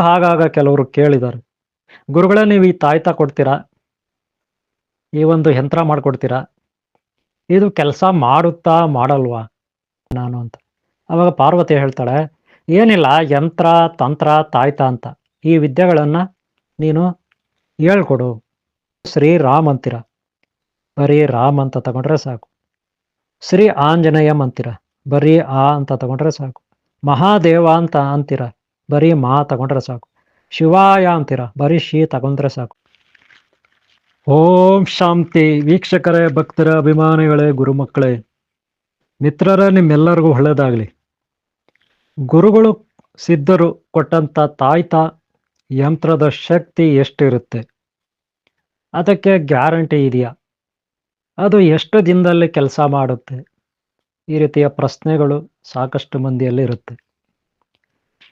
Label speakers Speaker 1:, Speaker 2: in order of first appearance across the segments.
Speaker 1: ಹಾಗಾಗ ಕೆಲವರು ಕೇಳಿದ್ದಾರೆ, ಗುರುಗಳೇ ನೀವು ಈ ತಾಯ್ತ ಕೊಡ್ತೀರಾ, ಈ ಒಂದು ಯಂತ್ರ ಮಾಡ್ಕೊಡ್ತೀರಾ, ಇದು ಕೆಲಸ ಮಾಡುತ್ತಾ ಮಾಡಲ್ವಾ ನಾನು ಅಂತ. ಅವಾಗ ಪಾರ್ವತಿ ಹೇಳ್ತಾಳೆ, ಏನಿಲ್ಲ, ಯಂತ್ರ ತಂತ್ರ ತಾಯ್ತ ಅಂತ ಈ ವಿದ್ಯೆಗಳನ್ನು ನೀನು ಹೇಳ್ಕೊಡು. ಶ್ರೀರಾಮ್ ಅಂತೀರ, ಬರೀ ರಾಮ್ ಅಂತ ತಗೊಂಡ್ರೆ ಸಾಕು. ಶ್ರೀ ಆಂಜನೇಯಂ ಅಂತೀರ, ಬರೀ ಆ ಅಂತ ತಗೊಂಡ್ರೆ ಸಾಕು. ಮಹಾದೇವ ಅಂತ ಅಂತೀರ, ಬರೀ ಮಾ ತಗೊಂಡ್ರೆ ಸಾಕು. ಶಿವಾಯ ಅಂತೀರ, ಬರೀ ಶಿ ತಗೊಂಡ್ರೆ ಸಾಕು. ಓಂ ಶಾಂತಿ. ವೀಕ್ಷಕರೇ, ಭಕ್ತರ ಅಭಿಮಾನಿಗಳೇ, ಗುರುಮಕ್ಕಳೇ, ಮಿತ್ರರೇ, ನಿಮ್ಮೆಲ್ಲರಿಗೂ ಒಳ್ಳೆಯದಾಗಲಿ. ಗುರುಗಳು ಸಿದ್ಧರು ಕೊಟ್ಟಂಥ ತಾಯ್ತ ಯಂತ್ರದ ಶಕ್ತಿ ಎಷ್ಟಿರುತ್ತೆ, ಅದಕ್ಕೆ ಗ್ಯಾರಂಟಿ ಇದೆಯಾ, ಅದು ಎಷ್ಟು ದಿನದಲ್ಲಿ ಕೆಲಸ ಮಾಡುತ್ತೆ, ಈ ರೀತಿಯ ಪ್ರಶ್ನೆಗಳು ಸಾಕಷ್ಟು ಮಂದಿಯಲ್ಲಿ ಇರುತ್ತೆ.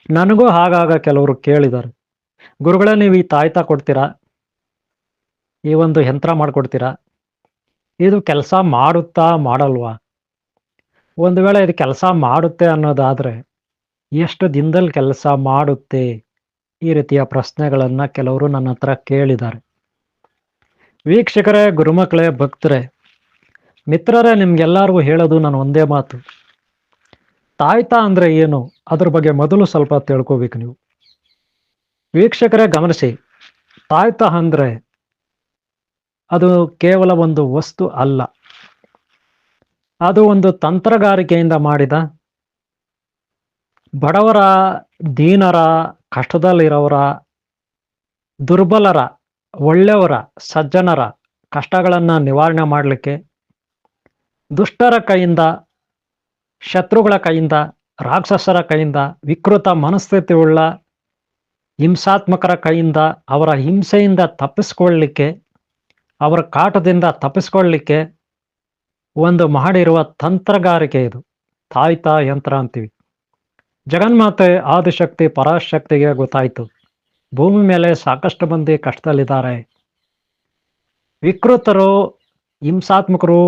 Speaker 1: ನನಗೂ ಹಾಗಾಗ ಕೆಲವರು ಕೇಳಿದ್ದಾರೆ, ಗುರುಗಳೇ ನೀವು ಈ ತಾಯ್ತ ಕೊಡ್ತೀರಾ, ಈ ಒಂದು ಯಂತ್ರ ಮಾಡಿಕೊಡ್ತೀರಾ, ಇದು ಕೆಲಸ ಮಾಡುತ್ತಾ ಮಾಡಲ್ವಾ, ಒಂದು ವೇಳೆ ಇದು ಕೆಲಸ ಮಾಡುತ್ತೆ ಅನ್ನೋದಾದರೆ ಎಷ್ಟು ದಿನದಲ್ಲಿ ಕೆಲಸ ಮಾಡುತ್ತೆ, ಈ ರೀತಿಯ ಪ್ರಶ್ನೆಗಳನ್ನು ಕೆಲವರು ನನ್ನ ಹತ್ರ ಕೇಳಿದ್ದಾರೆ. ವೀಕ್ಷಕರೇ, ಗುರುಮಕ್ಕಳೇ, ಭಕ್ತರೇ, ಮಿತ್ರರೇ, ನಿಮ್ಗೆಲ್ಲರಿಗೂ ಹೇಳೋದು ನಾನು ಒಂದೇ ಮಾತು, ತಾಯ್ತ ಅಂದರೆ ಏನು ಅದ್ರ ಬಗ್ಗೆ ಮೊದಲು ಸ್ವಲ್ಪ ತಿಳ್ಕೋಬೇಕು ನೀವು. ವೀಕ್ಷಕರೇ ಗಮನಿಸಿ, ತಾಯ್ತ ಅಂದರೆ ಅದು ಕೇವಲ ಒಂದು ವಸ್ತು ಅಲ್ಲ, ಅದು ಒಂದು ತಂತ್ರಗಾರಿಕೆಯಿಂದ ಮಾಡಿದ ಬಡವರ, ದೀನರ, ಕಷ್ಟದಲ್ಲಿರೋರ, ದುರ್ಬಲರ, ಒಳ್ಳೆಯವರ, ಸಜ್ಜನರ ಕಷ್ಟಗಳನ್ನು ನಿವಾರಣೆ ಮಾಡಲಿಕ್ಕೆ, ದುಷ್ಟರ ಕೈಯಿಂದ, ಶತ್ರುಗಳ ಕೈಯಿಂದ, ರಾಕ್ಷಸರ ಕೈಯಿಂದ, ವಿಕೃತ ಮನಸ್ಥಿತಿ ಉಳ್ಳ ಹಿಂಸಾತ್ಮಕರ ಕೈಯಿಂದ, ಅವರ ಹಿಂಸೆಯಿಂದ ತಪ್ಪಿಸ್ಕೊಳ್ಳಲಿಕ್ಕೆ, ಅವರ ಕಾಟದಿಂದ ತಪ್ಪಿಸ್ಕೊಳ್ಳಲಿಕ್ಕೆ ಒಂದು ಮಾಡಿರುವ ತಂತ್ರಗಾರಿಕೆ ಇದು ತಾಯ್ತ ಯಂತ್ರ ಅಂತೀವಿ. ಜಗನ್ಮಾತೆ ಆದಿಶಕ್ತಿ ಪರಾಶಕ್ತಿಗೆ ಗೊತ್ತಾಯಿತು, ಭೂಮಿ ಮೇಲೆ ಸಾಕಷ್ಟು ಮಂದಿ ಕಷ್ಟದಲ್ಲಿದ್ದಾರೆ, ವಿಕೃತರು, ಹಿಂಸಾತ್ಮಕರು,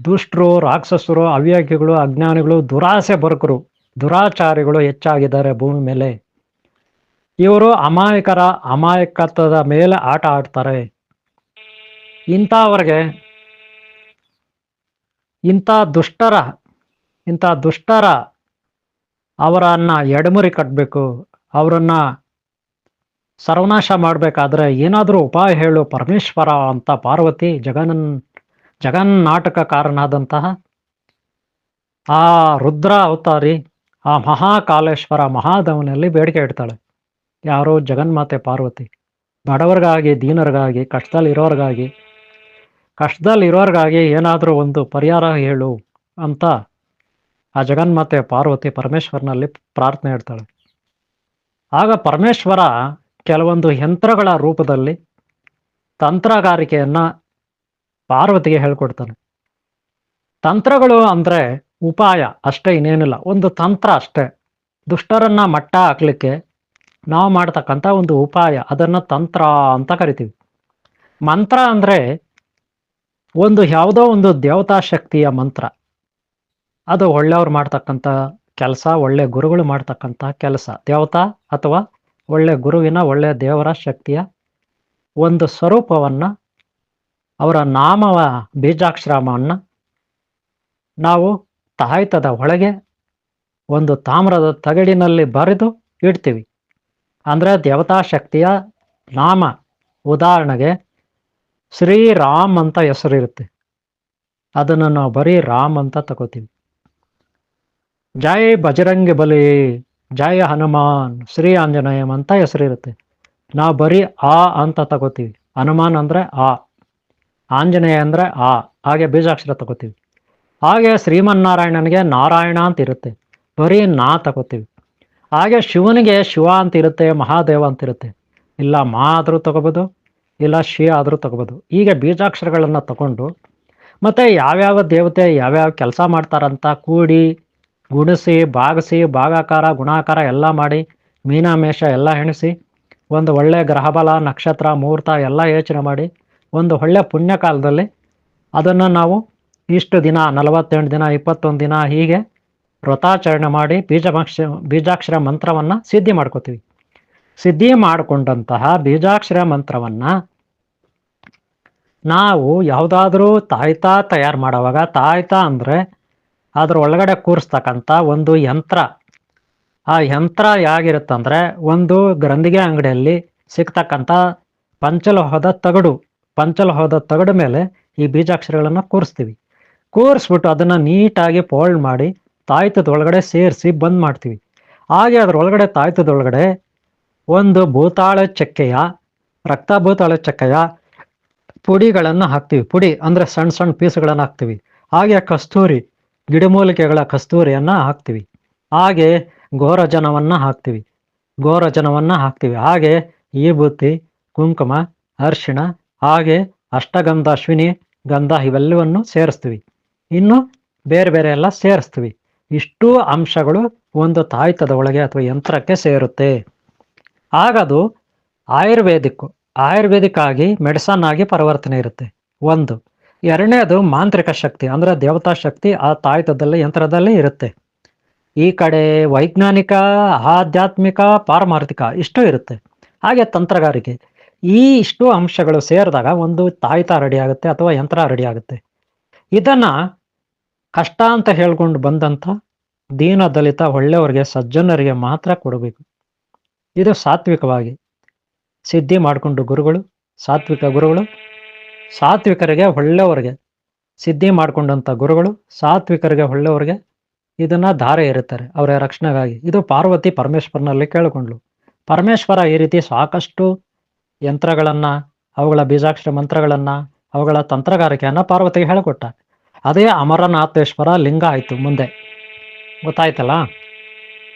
Speaker 1: ದುಷ್ಟರು, ರಾಕ್ಷಸರು, ಅವ್ಯಾಗಿಗಳು, ಅಜ್ಞಾನಿಗಳು, ದುರಾಸೆ ಬರುಕರು, ದುರಾಚಾರಿಗಳು ಹೆಚ್ಚಾಗಿದ್ದಾರೆ ಭೂಮಿ ಮೇಲೆ. ಇವರು ಅಮಾಯಕತ್ವದ ಮೇಲೆ ಆಟ ಆಡ್ತಾರೆ. ಇಂಥ ದುಷ್ಟರ ಅವರನ್ನ ಎಡಮುರಿ ಕಟ್ಟಬೇಕು, ಅವರನ್ನ ಸರ್ವನಾಶ ಮಾಡಬೇಕಾದ್ರೆ ಏನಾದರೂ ಉಪಾಯ ಹೇಳು ಪರಮೇಶ್ವರ ಅಂತ ಪಾರ್ವತಿ ಜಗನ್ನಾಟಕಕಾರನಾದಂತಹ ಆ ರುದ್ರ ಅವತಾರಿ, ಆ ಮಹಾಕಾಲೇಶ್ವರ ಮಹಾದೇವನಲ್ಲಿ ಬೇಡಿಕೆ ಇಡ್ತಾಳೆ. ಯಾರೋ ಜಗನ್ಮಾತೆ ಪಾರ್ವತಿ ಬಡವರಿಗಾಗಿ, ದೀನರಿಗಾಗಿ, ಕಷ್ಟದಲ್ಲಿರೋರ್ಗಾಗಿ ಏನಾದರೂ ಒಂದು ಪರಿಹಾರ ಹೇಳು ಅಂತ ಆ ಜಗನ್ಮಾತೆ ಪಾರ್ವತಿ ಪರಮೇಶ್ವರನಲ್ಲಿ ಪ್ರಾರ್ಥನೆ ಇಡ್ತಾಳೆ. ಆಗ ಪರಮೇಶ್ವರ ಕೆಲವೊಂದು ಯಂತ್ರಗಳ ರೂಪದಲ್ಲಿ ತಂತ್ರಗಾರಿಕೆಯನ್ನು ಪಾರ್ವತಿಗೆ ಹೇಳ್ಕೊಡ್ತಾನೆ. ತಂತ್ರಗಳು ಅಂದರೆ ಉಪಾಯ ಅಷ್ಟೇ, ಇನ್ನೇನಿಲ್ಲ, ಒಂದು ತಂತ್ರ ಅಷ್ಟೇ. ದುಷ್ಟರನ್ನ ಮಟ್ಟ ಹಾಕ್ಲಿಕ್ಕೆ ನಾವು ಮಾಡ್ತಕ್ಕಂಥ ಒಂದು ಉಪಾಯ, ಅದನ್ನು ತಂತ್ರ ಅಂತ ಕರಿತೀವಿ. ಮಂತ್ರ ಅಂದರೆ ಯಾವುದೋ ಒಂದು ದೇವತಾ ಶಕ್ತಿಯ ಮಂತ್ರ, ಅದು ಒಳ್ಳೆಯವ್ರು ಮಾಡ್ತಕ್ಕಂಥ ಕೆಲಸ, ಒಳ್ಳೆ ಗುರುಗಳು ಮಾಡ್ತಕ್ಕಂಥ ಕೆಲಸ. ದೇವತಾ ಅಥವಾ ಒಳ್ಳೆ ಗುರುವಿನ, ಒಳ್ಳೆಯ ದೇವರ ಶಕ್ತಿಯ ಒಂದು ಸ್ವರೂಪವನ್ನು, ಅವರ ನಾಮವ ಬೀಜಾಕ್ಷರವನ್ನು ನಾವು ತಾಯ್ತದ ಒಳಗೆ ಒಂದು ತಾಮ್ರದ ತಗಡಿನಲ್ಲಿ ಬರೆದು ಇಡ್ತೀವಿ. ಅಂದರೆ ದೇವತಾ ಶಕ್ತಿಯ ನಾಮ, ಉದಾಹರಣೆಗೆ ಶ್ರೀರಾಮ್ ಅಂತ ಹೆಸರಿರುತ್ತೆ, ಅದನ್ನು ನಾವು ಬರೀ ರಾಮ್ ಅಂತ ತಗೋತೀವಿ. ಜೈ ಬಜರಂಗಿ ಬಲಿ, ಜೈ ಹನುಮಾನ್, ಶ್ರೀ ಆಂಜನೇಯಂ ಅಂತ ಹೆಸರಿರುತ್ತೆ, ನಾವು ಬರೀ ಆ ಅಂತ ತಗೋತೀವಿ. ಹನುಮಾನ್ ಅಂದರೆ ಆ, ಆಂಜನೇಯ ಅಂದರೆ ಆ, ಹಾಗೆ ಬೀಜಾಕ್ಷರ ತಗೋತೀವಿ. ಹಾಗೆ ಶ್ರೀಮನ್ನಾರಾಯಣನಿಗೆ ನಾರಾಯಣ ಅಂತ ಇರುತ್ತೆ, ಬರೀ ನಾ ತಗೋತೀವಿ. ಹಾಗೆ ಶಿವನಿಗೆ ಶಿವ ಅಂತ ಇರುತ್ತೆ, ಮಹಾದೇವ ಅಂತ ಇರುತ್ತೆ, ಇಲ್ಲ ಮಾ ಆದರೂ ತಗೋಬೋದು, ಇಲ್ಲ ಶಿ ಆದರೂ ತಗೋಬೋದು. ಹೀಗೆ ಬೀಜಾಕ್ಷರಗಳನ್ನು ತಗೊಂಡು ಮತ್ತು ಯಾವ್ಯಾವ ದೇವತೆ ಯಾವ್ಯಾವ ಕೆಲಸ ಮಾಡ್ತಾರಂತ ಕೂಡಿ ಗುಣಿಸಿ, ಭಾಗಿಸಿ, ಭಾಗಾಕಾರ, ಗುಣಾಕಾರ ಎಲ್ಲ ಮಾಡಿ, ಮೀನಾಮೇಷ ಎಲ್ಲ ಎಣಿಸಿ, ಒಂದು ಒಳ್ಳೆಯ ಗ್ರಹಬಲ, ನಕ್ಷತ್ರ, ಮುಹೂರ್ತ ಎಲ್ಲ ಯೋಚನೆ ಮಾಡಿ, ಒಂದು ಒಳ್ಳೆಯ ಪುಣ್ಯಕಾಲದಲ್ಲಿ ಅದನ್ನು ನಾವು ಇಷ್ಟು ದಿನ, 48 ದಿನ, 21 ದಿನ ಹೀಗೆ ವ್ರತಾಚರಣೆ ಮಾಡಿ ಬೀಜಾಕ್ಷರ ಮಂತ್ರವನ್ನು ಸಿದ್ಧಿ ಮಾಡ್ಕೋತೀವಿ. ಸಿದ್ಧಿ ಮಾಡಿಕೊಂಡಂತಹ ಬೀಜಾಕ್ಷರ ಮಂತ್ರವನ್ನ ನಾವು ಯಾವುದಾದ್ರೂ ತಾಯ್ತ ತಯಾರು ಮಾಡುವಾಗ, ತಾಯ್ತ ಅಂದರೆ ಅದ್ರ ಒಳಗಡೆ ಕೂರಿಸ್ತಕ್ಕಂಥ ಒಂದು ಯಂತ್ರ. ಆ ಯಂತ್ರ ಹೇಗಿರುತ್ತಂದ್ರೆ, ಒಂದು ಗ್ರಂಥಿಗೆ ಅಂಗಡಿಯಲ್ಲಿ ಸಿಗ್ತಕ್ಕಂಥ ಪಂಚಲೋಹದ ತಗಡು ಮೇಲೆ ಈ ಬೀಜಾಕ್ಷರಗಳನ್ನು ಕೂರಿಸ್ತೀವಿ. ಕೂರಿಸ್ಬಿಟ್ಟು ಅದನ್ನು ನೀಟಾಗಿ ಫೋಲ್ಡ್ ಮಾಡಿ ತಾಯ್ತದೊಳಗಡೆ ಸೇರಿಸಿ ಬಂದ್ ಮಾಡ್ತೀವಿ. ಹಾಗೆ ಅದರೊಳಗಡೆ ತಾಯ್ತದೊಳಗಡೆ ಒಂದು ರಕ್ತ ಭೂತಾಳ ಚಕ್ಕೆಯ ಪುಡಿಗಳನ್ನು ಹಾಕ್ತೀವಿ. ಪುಡಿ ಅಂದರೆ ಸಣ್ಣ ಸಣ್ಣ ಪೀಸ್ಗಳನ್ನು ಹಾಕ್ತೀವಿ. ಹಾಗೆ ಗಿಡಮೂಲಿಕೆಗಳ ಕಸ್ತೂರಿಯನ್ನು ಹಾಕ್ತೀವಿ. ಹಾಗೆ ಗೋರಜನವನ್ನು ಹಾಕ್ತೀವಿ. ಹಾಗೆ ವಿಭೂತಿ, ಕುಂಕುಮ, ಅರಿಶಿಣ, ಹಾಗೆ ಅಷ್ಟಗಂಧ, ಅಶ್ವಿನಿ ಗಂಧ ಇವೆಲ್ಲವನ್ನು ಸೇರಿಸ್ತೀವಿ. ಇನ್ನು ಬೇರೆ ಬೇರೆ ಎಲ್ಲ ಸೇರಿಸ್ತೀವಿ. ಇಷ್ಟು ಅಂಶಗಳು ಒಂದು ತಾಯ್ತದ ಒಳಗೆ ಅಥವಾ ಯಂತ್ರಕ್ಕೆ ಸೇರುತ್ತೆ. ಆಗದು ಆಯುರ್ವೇದಿಕ್ ಆಗಿ ಮೆಡಿಸನ್ ಆಗಿ ಪರಿವರ್ತನೆ ಇರುತ್ತೆ. ಒಂದು. ಎರಡನೇದು ಮಾಂತ್ರಿಕ ಶಕ್ತಿ ಅಂದರೆ ದೇವತಾ ಶಕ್ತಿ ಆ ತಾಯ್ತದಲ್ಲಿ ಯಂತ್ರದಲ್ಲಿ ಇರುತ್ತೆ. ಈ ಕಡೆ ವೈಜ್ಞಾನಿಕ, ಆಧ್ಯಾತ್ಮಿಕ, ಪಾರಮಾರ್ಥಿಕ ಇಷ್ಟು ಇರುತ್ತೆ. ಹಾಗೆ ತಂತ್ರಗಾರಿಕೆ, ಈ ಇಷ್ಟು ಅಂಶಗಳು ಸೇರಿದಾಗ ಒಂದು ತಾಯ್ತ ರೆಡಿ ಆಗುತ್ತೆ ಅಥವಾ ಯಂತ್ರ ರೆಡಿ ಆಗುತ್ತೆ. ಇದನ್ನ ಕಷ್ಟ ಅಂತ ಹೇಳ್ಕೊಂಡು ಬಂದಂಥ ದೀನ ದಲಿತ ಒಳ್ಳೆಯವರಿಗೆ, ಸಜ್ಜನರಿಗೆ ಮಾತ್ರ ಕೊಡಬೇಕು. ಇದು ಸಾತ್ವಿಕವಾಗಿ ಸಿದ್ಧಿ ಮಾಡಿಕೊಂಡು ಸಾತ್ವಿಕರಿಗೆ ಒಳ್ಳೆಯವರಿಗೆ, ಸಿದ್ಧಿ ಮಾಡಿಕೊಂಡಂಥ ಗುರುಗಳು ಸಾತ್ವಿಕರಿಗೆ ಒಳ್ಳೆಯವರಿಗೆ ಇದನ್ನ ಧಾರೆ ಇರುತ್ತಾರೆ ಅವರ ರಕ್ಷಣೆಗಾಗಿ. ಇದು ಪಾರ್ವತಿ ಪರಮೇಶ್ವರನಲ್ಲಿ ಕೇಳಿಕೊಂಡ್ಲು. ಪರಮೇಶ್ವರ ಈ ರೀತಿ ಸಾಕಷ್ಟು ಯಂತ್ರಗಳನ್ನ, ಅವುಗಳ ಬೀಜಾಕ್ಷರ ಮಂತ್ರಗಳನ್ನ, ಅವುಗಳ ತಂತ್ರಗಾರಿಕೆಯನ್ನ ಪಾರ್ವತಿಗೆ ಹೇಳಿಕೊಟ್ಟ. ಅದೇ ಅಮರನಾಥೇಶ್ವರ ಲಿಂಗ ಆಯ್ತು ಮುಂದೆ. ಗೊತ್ತಾಯ್ತಲ್ಲ?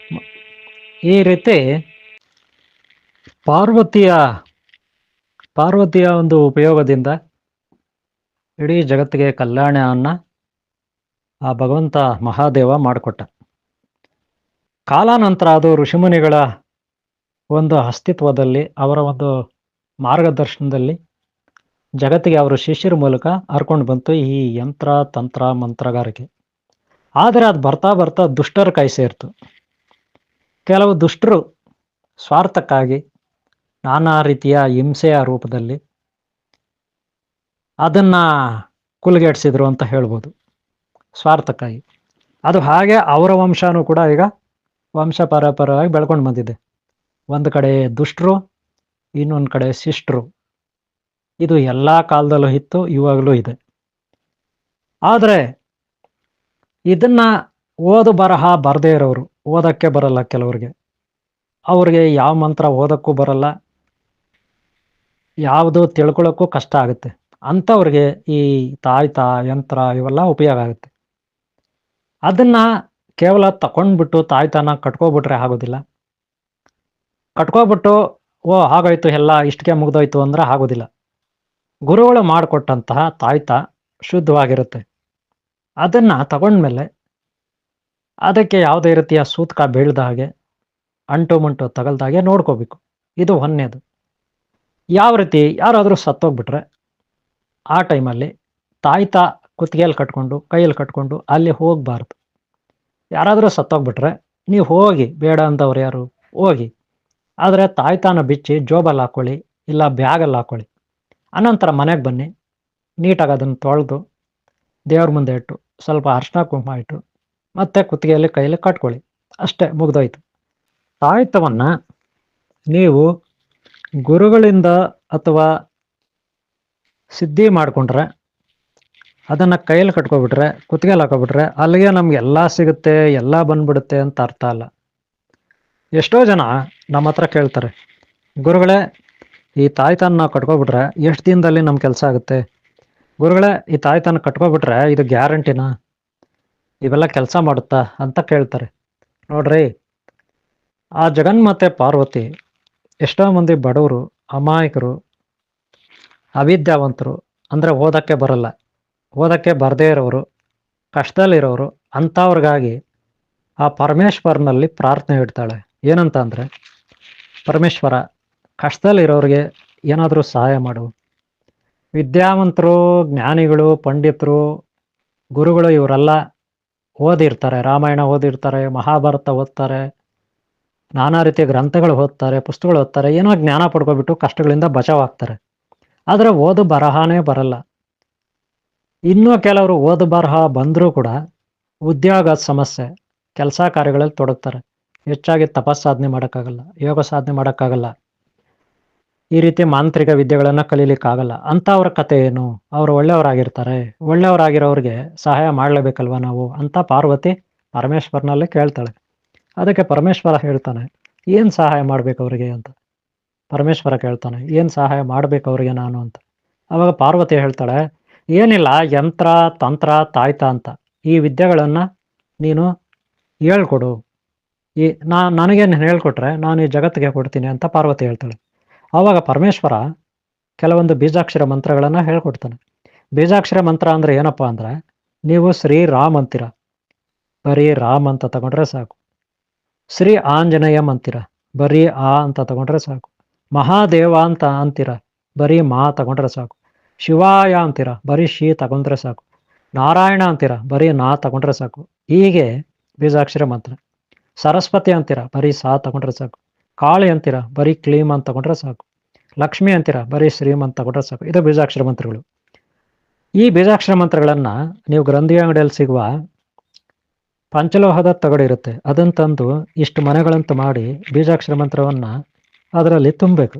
Speaker 1: ಈ ರೀತಿ ಪಾರ್ವತಿಯ ಒಂದು ಉಪಯೋಗದಿಂದ ಇಡೀ ಜಗತ್ತಿಗೆ ಕಲ್ಯಾಣವನ್ನ ಆ ಭಗವಂತ ಮಹಾದೇವ ಮಾಡಿಕೊಟ್ಟ. ಕಾಲಾನಂತರ ಅದು ಋಷಿಮುನಿಗಳ ಒಂದು ಅಸ್ತಿತ್ವದಲ್ಲಿ, ಅವರ ಒಂದು ಮಾರ್ಗದರ್ಶನದಲ್ಲಿ ಜಗತ್ತಿಗೆ ಅವರ ಶಿಷ್ಯರ ಮೂಲಕ ಹರ್ಕೊಂಡು ಬಂತು ಈ ಯಂತ್ರ, ತಂತ್ರ, ಮಂತ್ರಗಾರಿಕೆ. ಆದರೆ ಅದು ಬರ್ತಾ ಬರ್ತಾ ದುಷ್ಟರ ಕೈ ಸೇರ್ತು. ಕೆಲವು ದುಷ್ಟರು ಸ್ವಾರ್ಥಕ್ಕಾಗಿ ನಾನಾ ರೀತಿಯ ಹಿಂಸೆಯ ರೂಪದಲ್ಲಿ ಅದನ್ನ ಕುಲಗೆಡಿಸಿದ್ರು ಅಂತ ಹೇಳ್ಬೋದು, ಸ್ವಾರ್ಥಕ್ಕಾಗಿ. ಅದು ಹಾಗೆ ಅವರ ವಂಶನೂ ಕೂಡ ಈಗ ವಂಶ ಪರಪರವಾಗಿ ಬೆಳ್ಕೊಂಡು ಬಂದಿದೆ. ಒಂದು ಕಡೆ ದುಷ್ಟರು, ಇನ್ನೊಂದು ಕಡೆ ಶಿಷ್ಟರು. ಇದು ಎಲ್ಲ ಕಾಲದಲ್ಲೂ ಇತ್ತು, ಇವಾಗಲೂ ಇದೆ. ಆದರೆ ಇದನ್ನ ಓದು ಬರಹ ಬರದೇ ಇರೋರು, ಓದಕ್ಕೆ ಬರಲ್ಲ ಕೆಲವ್ರಿಗೆ, ಅವ್ರಿಗೆ ಯಾವ ಮಂತ್ರ ಓದಕ್ಕೂ ಬರಲ್ಲ, ಯಾವುದು ತಿಳ್ಕೊಳ್ಳೋಕ್ಕೂ ಕಷ್ಟ ಆಗುತ್ತೆ. ಅಂಥವ್ರಿಗೆ ಈ ತಾಯ್ತ, ಯಂತ್ರ ಇವೆಲ್ಲ ಉಪಯೋಗ ಆಗುತ್ತೆ. ಅದನ್ನ ಕೇವಲ ತಗೊಂಡ್ಬಿಟ್ಟು ತಾಯ್ತನ ಕಟ್ಕೊಬಿಟ್ರೆ ಆಗೋದಿಲ್ಲ. ಕಟ್ಕೊಬಿಟ್ಟು ಹಾಗಾಯ್ತು ಎಲ್ಲ ಇಷ್ಟಕ್ಕೆ ಮುಗ್ದೋಯ್ತು ಅಂದ್ರೆ ಆಗೋದಿಲ್ಲ. ಗುರುಗಳು ಮಾಡಿಕೊಟ್ಟಂತಹ ತಾಯ್ತ ಶುದ್ಧವಾಗಿರುತ್ತೆ. ಅದನ್ನ ತಗೊಂಡ್ಮೇಲೆ ಅದಕ್ಕೆ ಯಾವುದೇ ರೀತಿಯ ಸೂತಕ ಬೀಳ್ದ ಹಾಗೆ, ಅಂಟು ಮುಂಟು ತಗಲ್ದ ಹಾಗೆ ನೋಡ್ಕೋಬೇಕು. ಇದು ಒಂದನೇದು. ಯಾವ ರೀತಿ ಯಾರಾದರೂ ಸತ್ತೋಗ್ಬಿಟ್ರೆ ಆ ಟೈಮಲ್ಲಿ ತಾಯ್ತ ಕುತ್ತಿಗೆಯಲ್ಲಿ ಕಟ್ಕೊಂಡು, ಕೈಯಲ್ಲಿ ಕಟ್ಕೊಂಡು ಅಲ್ಲಿ ಹೋಗಬಾರ್ದು. ಯಾರಾದರೂ ಸತ್ತೋಗ್ಬಿಟ್ರೆ ನೀವು ಹೋಗಿ, ಬೇಡ ಅಂತವ್ರು ಯಾರು ಹೋಗಿ, ಆದರೆ ತಾಯ್ತಾನ ಬಿಚ್ಚಿ ಜೋಬಲ್ಲಿ ಹಾಕ್ಕೊಳ್ಳಿ, ಇಲ್ಲ ಬ್ಯಾಗಲ್ಲಿ ಹಾಕ್ಕೊಳ್ಳಿ. ಅನಂತರ ಮನೆಗೆ ಬನ್ನಿ, ನೀಟಾಗಿ ಅದನ್ನು ತೊಳೆದು ದೇವ್ರ ಮುಂದೆ ಇಟ್ಟು ಸ್ವಲ್ಪ ಅರ್ಶಿನ ಕುಂಕುಮ ಇಟ್ಟು ಮತ್ತೆ ಕುತ್ತಿಗೆಯಲ್ಲಿ ಕೈಯಲ್ಲಿ ಕಟ್ಕೊಳ್ಳಿ. ಅಷ್ಟೇ, ಮುಗ್ದೋಯ್ತು. ತಾಯ್ತವನ್ನು ನೀವು ಗುರುಗಳಿಂದ ಅಥವಾ ಸಿದ್ಧಿ ಮಾಡಿಕೊಂಡ್ರೆ, ಅದನ್ನು ಕೈಯಲ್ಲಿ ಕಟ್ಕೊಬಿಟ್ರೆ, ಕುತ್ತಿಗೆಯಲ್ಲಿ ಹಾಕೊಬಿಟ್ರೆ ಅಲ್ಲಿಗೆ ನಮ್ಗೆ ಎಲ್ಲ ಸಿಗುತ್ತೆ, ಎಲ್ಲ ಬಂದ್ಬಿಡುತ್ತೆ ಅಂತ ಅರ್ಥ ಅಲ್ಲ. ಎಷ್ಟೋ ಜನ ನಮ್ಮ ಹತ್ರ ಕೇಳ್ತಾರೆ, ಗುರುಗಳೇ ಈ ತಾಯ್ತನ ನಾವು ಕಟ್ಕೊಬಿಟ್ರೆ ಎಷ್ಟು ದಿನದಲ್ಲಿ ನಮ್ಮ ಕೆಲಸ ಆಗುತ್ತೆ? ಗುರುಗಳೇ ಈ ತಾಯ್ತನ ಕಟ್ಕೊಬಿಟ್ರೆ ಇದು ಗ್ಯಾರಂಟಿನಾ? ಇವೆಲ್ಲ ಕೆಲಸ ಮಾಡುತ್ತಾ ಅಂತ ಕೇಳ್ತಾರೆ. ನೋಡ್ರಿ, ಆ ಜಗನ್ಮಾತೆ ಪಾರ್ವತಿ ಎಷ್ಟೋ ಮಂದಿ ಬಡವರು, ಅಮಾಯಕರು, ಅವಿದ್ಯಾವಂತರು, ಅಂದರೆ ಓದಕ್ಕೆ ಬರಲ್ಲ, ಓದಕ್ಕೆ ಬರದೇ ಇರೋರು, ಕಷ್ಟದಲ್ಲಿರೋರು, ಅಂಥವ್ರಿಗಾಗಿ ಆ ಪರಮೇಶ್ವರನಲ್ಲಿ ಪ್ರಾರ್ಥನೆ ಇಡ್ತಾಳೆ. ಏನಂತ ಅಂದರೆ, ಪರಮೇಶ್ವರ ಕಷ್ಟದಲ್ಲಿರೋರಿಗೆ ಏನಾದರೂ ಸಹಾಯ ಮಾಡು. ವಿದ್ಯಾವಂತರು, ಜ್ಞಾನಿಗಳು, ಪಂಡಿತರು, ಗುರುಗಳು ಇವರೆಲ್ಲ ಓದಿರ್ತಾರೆ, ರಾಮಾಯಣ ಓದಿರ್ತಾರೆ, ಮಹಾಭಾರತ ಓದ್ತಾರೆ, ನಾನಾ ರೀತಿಯ ಗ್ರಂಥಗಳು ಓದ್ತಾರೆ, ಪುಸ್ತಕಗಳು ಓದ್ತಾರೆ, ಏನೋ ಜ್ಞಾನ ಪಡ್ಕೊಬಿಟ್ಟು ಕಷ್ಟಗಳಿಂದ ಬಚಾವಾಗ್ತಾರೆ. ಆದರೆ ಓದು ಬರಹನೇ ಬರಲ್ಲ. ಇನ್ನೂ ಕೆಲವರು ಓದು ಬರಹ ಬಂದರೂ ಕೂಡ ಉದ್ಯೋಗ ಸಮಸ್ಯೆ, ಕೆಲಸ ಕಾರ್ಯಗಳಲ್ಲಿ ತೊಡಗ್ತಾರೆ. ಹೆಚ್ಚಾಗಿ ತಪಸ್ಸಾಧನೆ ಮಾಡೋಕ್ಕಾಗಲ್ಲ, ಯೋಗ ಸಾಧನೆ ಮಾಡೋಕ್ಕಾಗಲ್ಲ, ಈ ರೀತಿ ಮಾಂತ್ರಿಕ ವಿದ್ಯೆಗಳನ್ನು ಕಲೀಲಿಕ್ಕಾಗಲ್ಲ. ಅಂಥವ್ರ ಕತೆ ಏನು? ಅವರು ಒಳ್ಳೆಯವರಾಗಿರ್ತಾರೆ. ಒಳ್ಳೆಯವರಾಗಿರೋರಿಗೆ ಸಹಾಯ ಮಾಡಲೇಬೇಕಲ್ವ ನಾವು ಅಂತ ಪಾರ್ವತಿ ಪರಮೇಶ್ವರನಲ್ಲಿ ಕೇಳ್ತಾಳೆ. ಅದಕ್ಕೆ ಪರಮೇಶ್ವರ ಹೇಳ್ತಾನೆ, ಏನು ಸಹಾಯ ಮಾಡ್ಬೇಕು ಅವರಿಗೆ ಅಂತ. ಪರಮೇಶ್ವರ ಕೇಳ್ತಾನೆ, ಏನು ಸಹಾಯ ಮಾಡ್ಬೇಕು ಅವರಿಗೆ ನಾನು ಅಂತ. ಅವಾಗ ಪಾರ್ವತಿ ಹೇಳ್ತಾಳೆ, ಏನಿಲ್ಲ, ಯಂತ್ರ ತಂತ್ರ ತಾಯ್ತ ಅಂತ ಈ ವಿದ್ಯೆಗಳನ್ನು ನೀನು ಹೇಳ್ಕೊಡು. ನನಗೆ ನೀನು ಹೇಳ್ಕೊಟ್ರೆ ನಾನು ಈ ಜಗತ್ತಿಗೆ ಕೊಡ್ತೀನಿ ಅಂತ ಪಾರ್ವತಿ ಹೇಳ್ತಾಳೆ. ಆವಾಗ ಪರಮೇಶ್ವರ ಕೆಲವೊಂದು ಬೀಜಾಕ್ಷರ ಮಂತ್ರಗಳನ್ನು ಹೇಳ್ಕೊಡ್ತಾನೆ. ಬೀಜಾಕ್ಷರ ಮಂತ್ರ ಅಂದರೆ ಏನಪ್ಪ ಅಂದರೆ, ನೀವು ಶ್ರೀರಾಮ್ ಅಂತೀರ, ಬರೀ ರಾಮ್ ಅಂತ ತಗೊಂಡ್ರೆ ಸಾಕು. ಶ್ರೀ ಆಂಜನೇಯಂ ಅಂತೀರ, ಬರೀ ಆ ಅಂತ ತಗೊಂಡ್ರೆ ಸಾಕು. ಮಹಾದೇವ ಅಂತ ಅಂತೀರ, ಬರೀ ಮಾ ತಗೊಂಡ್ರೆ ಸಾಕು. ಶಿವಾಯ ಅಂತೀರ, ಬರೀ ಶಿ ತಗೊಂಡ್ರೆ ಸಾಕು. ನಾರಾಯಣ ಅಂತೀರ, ಬರೀ ನಾ ತಗೊಂಡ್ರೆ ಸಾಕು. ಹೀಗೆ ಬೀಜಾಕ್ಷರ ಮಂತ್ರ. ಸರಸ್ವತಿ ಅಂತೀರ, ಬರೀ ಸಾ ತಗೊಂಡ್ರೆ ಸಾಕು. ಕಾಳಿ ಅಂತೀರ, ಬರೀ ಕ್ಲೀಮ್ ಅಂತ ತಗೊಂಡ್ರೆ ಸಾಕು. ಲಕ್ಷ್ಮಿ ಅಂತೀರ, ಬರೀ ಶ್ರೀಮ್ ಅಂತ ತಗೊಂಡ್ರೆ ಸಾಕು. ಇದು ಬೀಜಾಕ್ಷರ ಮಂತ್ರಗಳು. ಈ ಬೀಜಾಕ್ಷರ ಮಂತ್ರಗಳನ್ನು ನೀವು ಗ್ರಂಥಿ ಅಂಗಡಿಯಲ್ಲಿ ಸಿಗುವ ಪಂಚಲೋಹದ ತಗಡು ಇರುತ್ತೆ, ಅದನ್ನು ತಂದು ಇಷ್ಟು ಮನೆಗಳಂತ ಮಾಡಿ ಬೀಜಾಕ್ಷರ ಮಂತ್ರವನ್ನು ಅದರಲ್ಲಿ ತುಂಬಬೇಕು.